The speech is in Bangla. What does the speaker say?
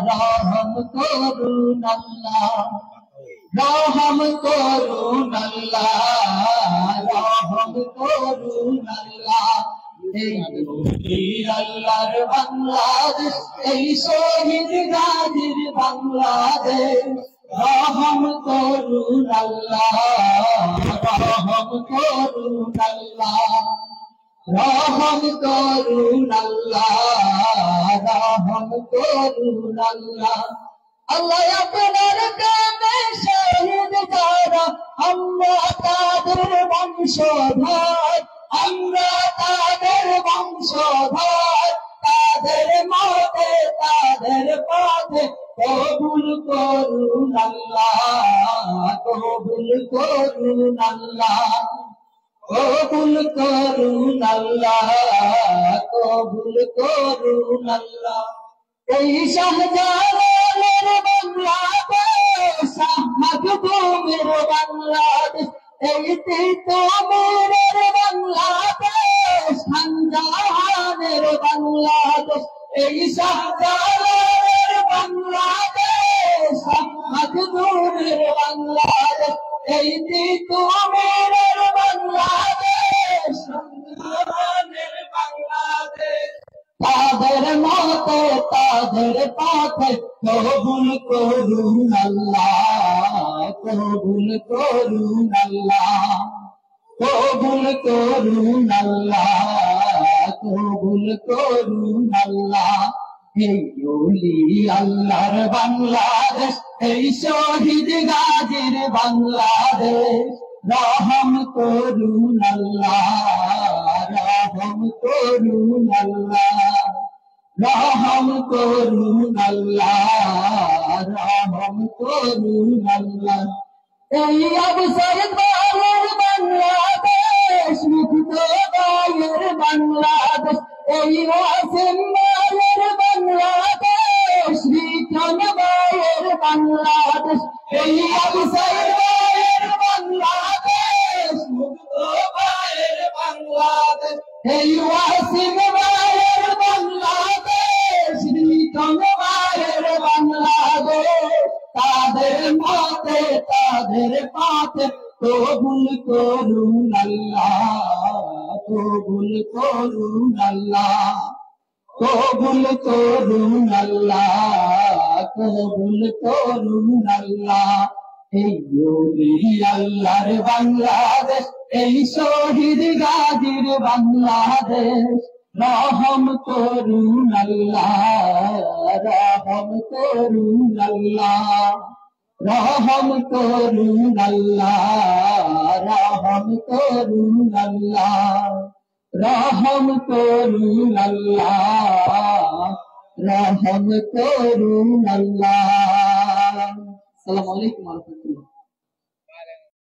রহম করুন আল্লাহ, রহম করুন আল্লাহ, রহম করুন আল্লাহ। এই বীর আল্লাহর বাংলাদেশ, এই শহীদ গাজীর বাংলাদেশ, রহম করুন আল্লাহ, রহম করুন আল্লাহ, রহম করুন আল্লাহ, রহম করুন আল্লাহ। আল্লাহ আপনার প্রেমে শহীদ যারা, আমরা তাদের বংশধর, আমরা তাদের বংশধর, তাদের মতে তাদের পথে কবুল করুন আল্লাহ, কবুল করুন আল্লাহ, কবুল করুন আল্লাহ, কবুল করুন আল্লাহ। এই শাহজালালের বাংলাদেশ, মাহবুবের বাংলাদেশ, এই তিতুমীরের বাংলাদেশ, খানজাহানের বাংলাদেশ, এই শাহজালালের বাংলাদেশ, মাহবুবের বাংলাদেশ, এই তিতুমীরের বাংলাদেশ, খানজাহানের বাংলাদেশ। তাদের মতে তাদের পথে কবুল করুন আল্লাহ, কবুল করুন আল্লাহ, কবুল করুন আল্লাহ, কবুল করুন আল্লাহ। এই ওলি আল্লাহর বাংলাদেশ, এই শহীদ গাজীর বাংলাদেশ, রহম করুন আল্লাহ, রহম করুন আল্লাহ, রহম করুন আল্লাহ, রহম করুন আল্লাহ। এই অবসর বাংলার বাংলাদেশ, মুক্ত গায়ের বাংলাদেশ, এই ওয়াসিম মায়ের বাংলাদেশ, রিখন মায়ের বাংলাদেশ, এই অবসর মায়ের বাংলাদেশ, মুক্ত গায়ের বাংলাদেশ, এই ওয়াসিম মায়ের বাংলাদেশ, রিখন মায়ের বাংলাদেশ। তাদের মতে তাদের পথে কবুল করুন আল্লাহ, কবুল করুন আল্লাহ, কবুল করুন আল্লাহ, কবুল করুন আল্লাহ। এই ওলি আল্লাহর বাংলাদেশ, এই শহীদ গাজীর বাংলাদেশ, রহম করুন আল্লাহ, রহম করুন আল্লাহ, রহম করুন আল্লাহ, রহম করুন আল্লাহ, রহম করুন আল্লাহ, রহম করুন আল্লাহ। আসসালামু আলাইকুম ওয়া রাহমাতুল্লাহ।